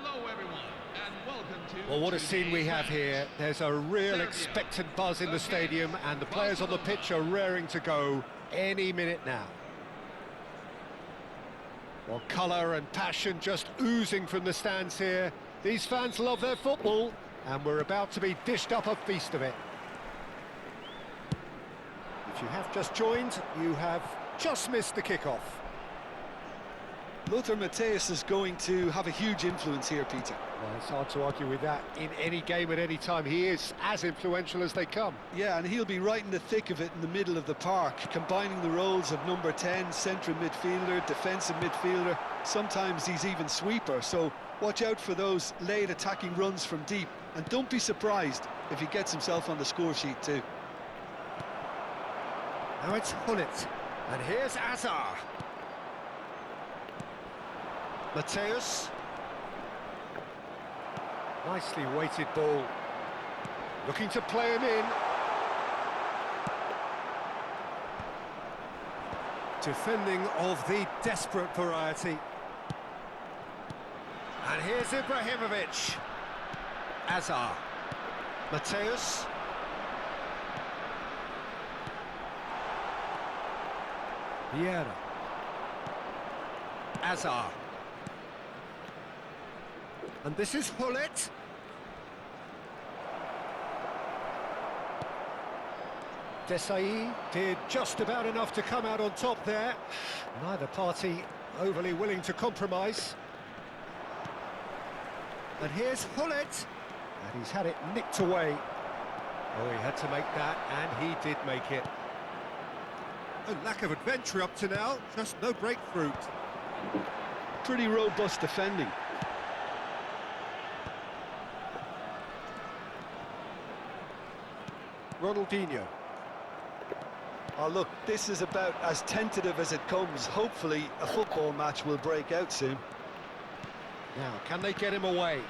Hello everyone, and welcome to... Well, what a scene we have match. here. There's a real Serbia expectant buzz in the against stadium, and the players on the pitch are raring to go any minute now. Well, colour and passion just oozing from the stands here. These fans love their football, and we're about to be dished up a feast of it. If you have just joined, you have just missed the kickoff. Lothar Matthäus is going to have a huge influence here, Peter. Well, it's hard to argue with that. In any game at any time, he is as influential as they come. Yeah, and he'll be right in the thick of it in the middle of the park, combining the roles of number 10, central midfielder, defensive midfielder. Sometimes he's even sweeper, so watch out for those late attacking runs from deep. And don't be surprised if he gets himself on the score sheet too. Now it's Hullet, and here's Azar. Matthäus. Nicely weighted ball. Looking to play him in. Defending of the desperate variety. And here's Ibrahimovic. Azar. Matthäus. Vieira. Azar. And this is Hullet. Desai did just about enough to come out on top there. Neither party overly willing to compromise. And here's Hullet. And he's had it nicked away. Oh, he had to make that, and he did make it. A lack of adventure up to now, just no breakthrough. Pretty robust defending. Ronaldinho. Oh, look, this is about as tentative as it comes. Hopefully, a football match will break out soon. Now, can they get him away?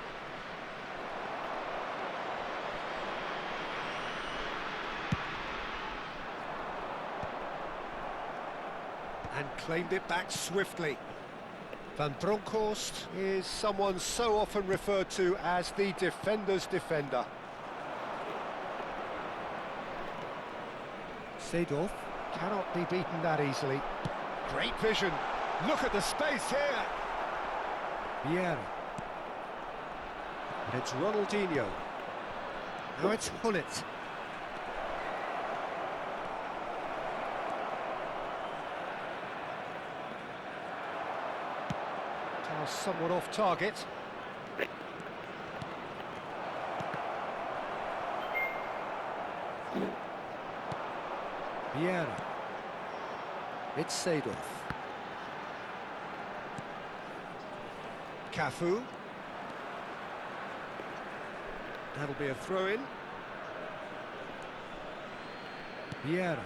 And claimed it back swiftly. Van Bronckhorst is someone so often referred to as the defender's defender. Seedorf cannot be beaten that easily. Great vision. Look at the space here. Vieira. And it's Ronaldinho. Now it's Hullet. Somewhat off target. Vieira. It's Seedorf. Cafu. That'll be a throw-in. Vieira.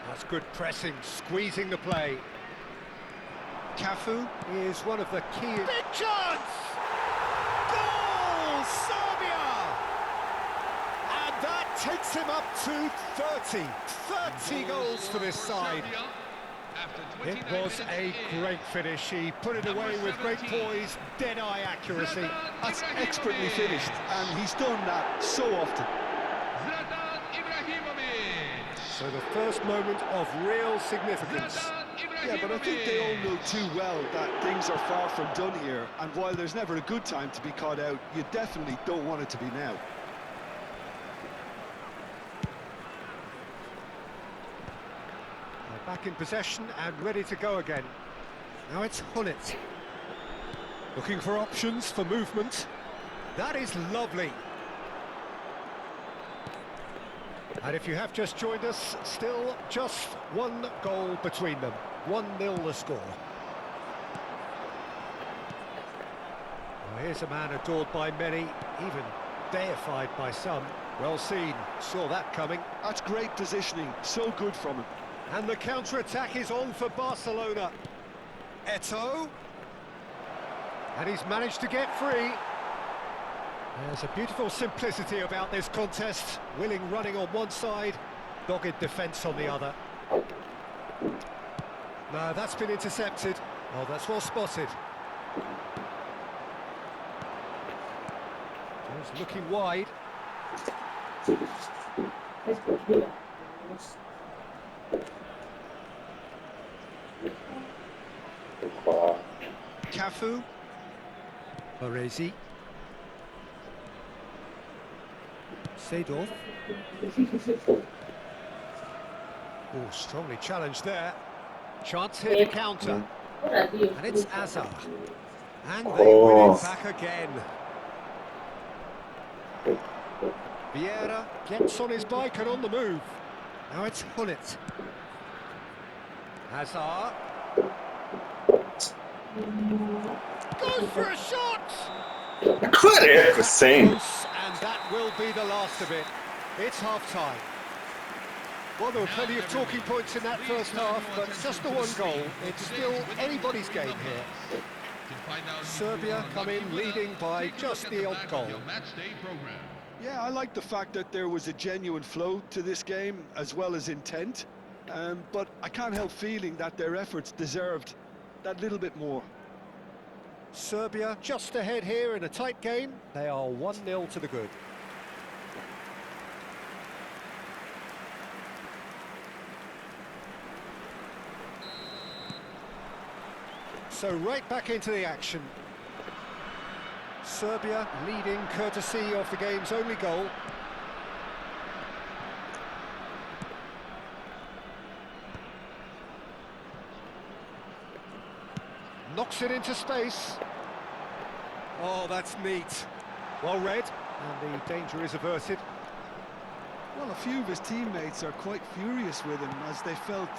That's good pressing, squeezing the play. Cafu is one of the key... Big chance! Goal! Serbia! And that takes him up to 30 goals for this side. It was a great finish. He put it away with great poise, dead-eye accuracy. That's expertly finished, and he's done that so often. So the first moment of real significance. Yeah, but I think they all know too well that things are far from done here, and while there's never a good time to be caught out, you definitely don't want it to be now. They're back in possession and ready to go again. Now it's Hullet. Looking for options for movement. That is lovely. And if you have just joined us, still just one goal between them. 1-0 the score. Well, here's a man adored by many, even deified by some. Well seen, saw that coming. That's great positioning, so good from him. And the counter-attack is on for Barcelona. Eto'o. And he's managed to get free. There's a beautiful simplicity about this contest. Willing running on one side, dogged defence on the other. No, that's been intercepted. Oh, that's well spotted. He's looking wide. Cafu. Baresi. Seedorf. Oh, strongly challenged there. Chance here to counter. And it's Azar. And they win it back again. Vieira gets on his bike and on the move. Now it's Hullet. Hazard. Goes for a shot! Close, and that will be the last of it. It's half-time. Well, there were plenty of talking points in that first half, but just the one goal. It's still anybody's game here. Serbia come in leading by just the odd goal. Yeah, I like the fact that there was a genuine flow to this game, as well as intent. But I can't help feeling that their efforts deserved that little bit more. Serbia just ahead here in a tight game. They are 1-0 to the good. So right back into the action. Serbia leading courtesy of the game's only goal. Knocks it into space. Oh, that's neat. Well read, and the danger is averted. Well, a few of his teammates are quite furious with him, as they felt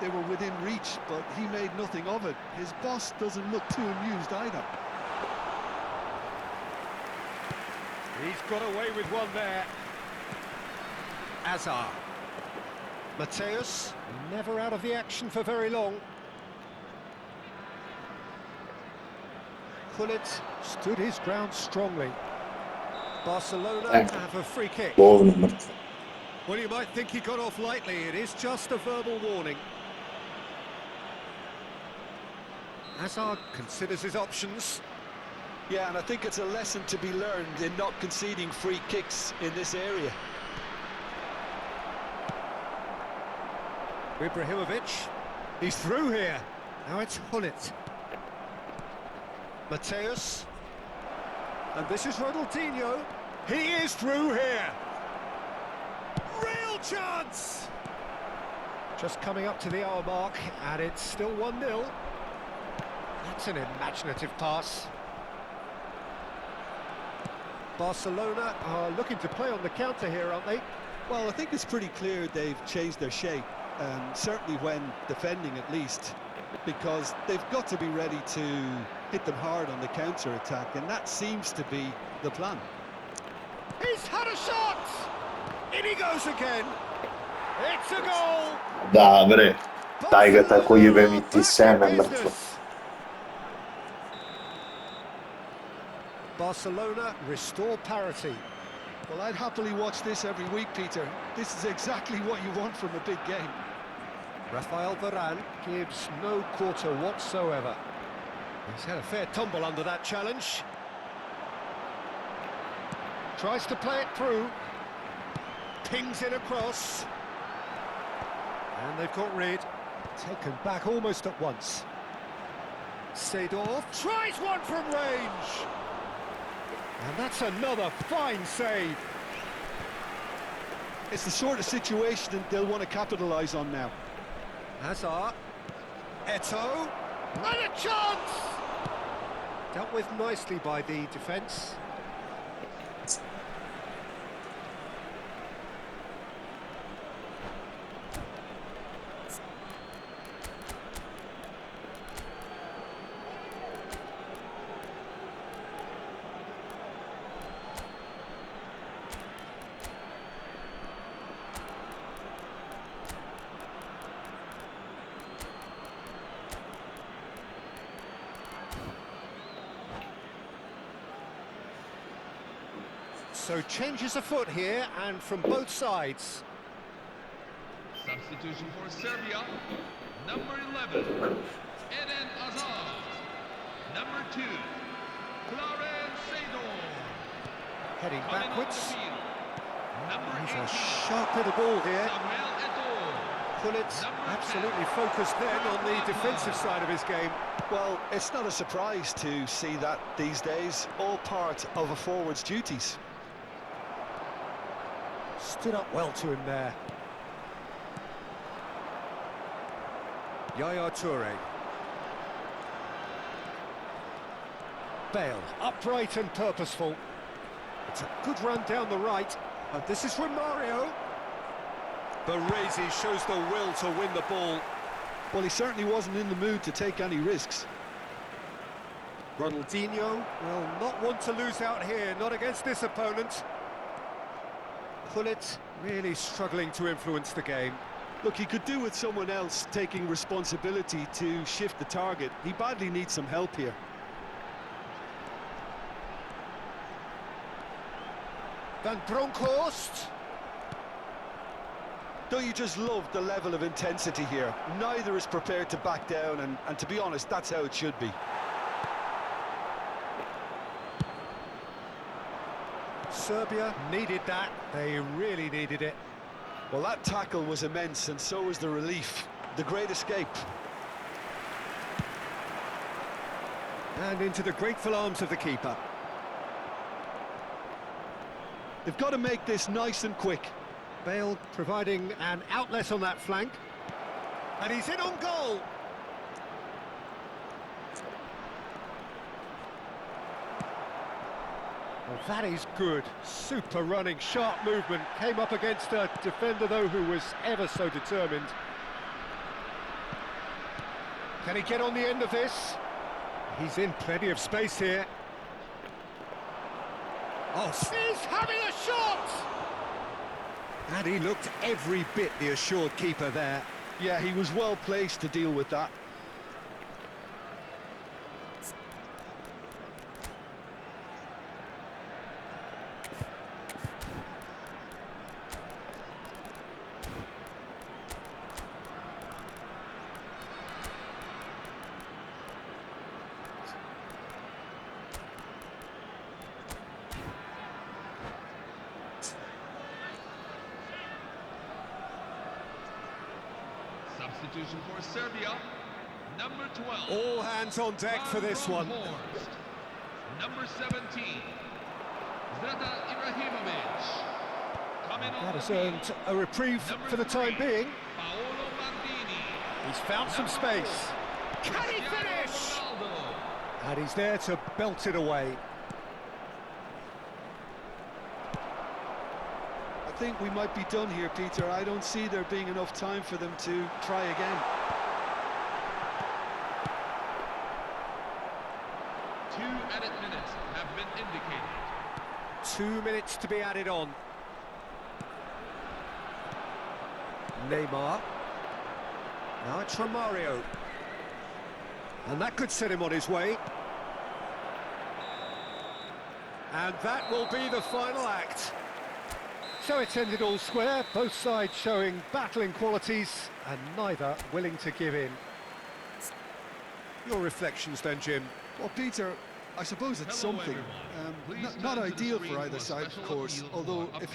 they were within reach, but he made nothing of it. His boss doesn't look too amused either. He's got away with one there. Azar. Mateus, never out of the action for very long. Hullet stood his ground strongly. Barcelona have a free kick. Well, you might think he got off lightly. It is just a verbal warning. Hazard considers his options. Yeah, and I think it's a lesson to be learned in not conceding free kicks in this area. Ibrahimovic, he's through here. Now it's Hullet. Mateus. And this is Ronaldinho. He is through here. Real chance! Just coming up to the hour mark, and it's still 1-0. That's an imaginative pass. Barcelona are looking to play on the counter here, aren't they? Well, I think it's pretty clear they've changed their shape, certainly when defending at least, because they've got to be ready to hit them hard on the counter-attack, and that seems to be the plan. He's had a shot! In he goes again! It's a goal! Da, bre, daj ga tako jebemiti seme mrtvo. Barcelona restore parity. Well, I'd happily watch this every week, Peter. This is exactly what you want from a big game. Rafael Varane gives no quarter whatsoever. He's had a fair tumble under that challenge. Tries to play it through. Pings it across. And they've got rid. Taken back almost at once. Seedorf tries one from range. And that's another fine save. It's the sort of situation that they'll want to capitalise on now. Hazard. Eto'o. And a chance! Dealt with nicely by the defence. So changes afoot here, and from both sides. Substitution for Serbia, number 11, Eden Hazard. Number 2, Clarence Seedorf. Heading Coming on the backwards. field, number He's 18, a sharp little ball here. Samuel Eto'o. Pullets Number absolutely 10. focused then on the defensive side of his game. Well, it's not a surprise to see that these days, all part of a forward's duties. Stood up well to him there. Yaya Toure. Bale, upright and purposeful. It's a good run down the right. And this is from Mario. Baresi shows the will to win the ball. Well, he certainly wasn't in the mood to take any risks. Ronaldinho will not want to lose out here, not against this opponent. Pullet really struggling to influence the game. Look, he could do with someone else taking responsibility to shift the target. He badly needs some help here. Van Bronckhorst. Don't you just love the level of intensity here? Neither is prepared to back down, and to be honest, that's how it should be. Serbia needed that. They really needed it. Well, that tackle was immense, and so was the relief. The great escape. And into the grateful arms of the keeper. They've got to make this nice and quick. Bale providing an outlet on that flank. And he's in on goal. Well, that is good. Super running, sharp movement. Came up against a defender, though, who was ever so determined. Can he get on the end of this? He's in plenty of space here. Oh, he's having a shot! And he looked every bit the assured keeper there. Yeah, he was well placed to deal with that. Substitution for Serbia, number 12. All hands on deck for this one. Horst. Number 17, Zlatan Ibrahimovic. Coming on That the has field, earned a reprieve number for the time 3, being. Paolo Maldini. He's found some Number space. 4, Can he Cristiano finish? Ronaldo. And he's there to belt it away. I think we might be done here, Peter. I don't see there being enough time for them to try again. 2 added minutes have been indicated. 2 minutes to be added on. Neymar. Now it's from Mario. And that could set him on his way. And that will be the final act. So it's ended all square, both sides showing battling qualities and neither willing to give in. Your reflections then, Jim? Well, Peter, I suppose it's Hello, something. everyone. Please Not turn to the ideal screen for either for a side, of special course, appeal although for if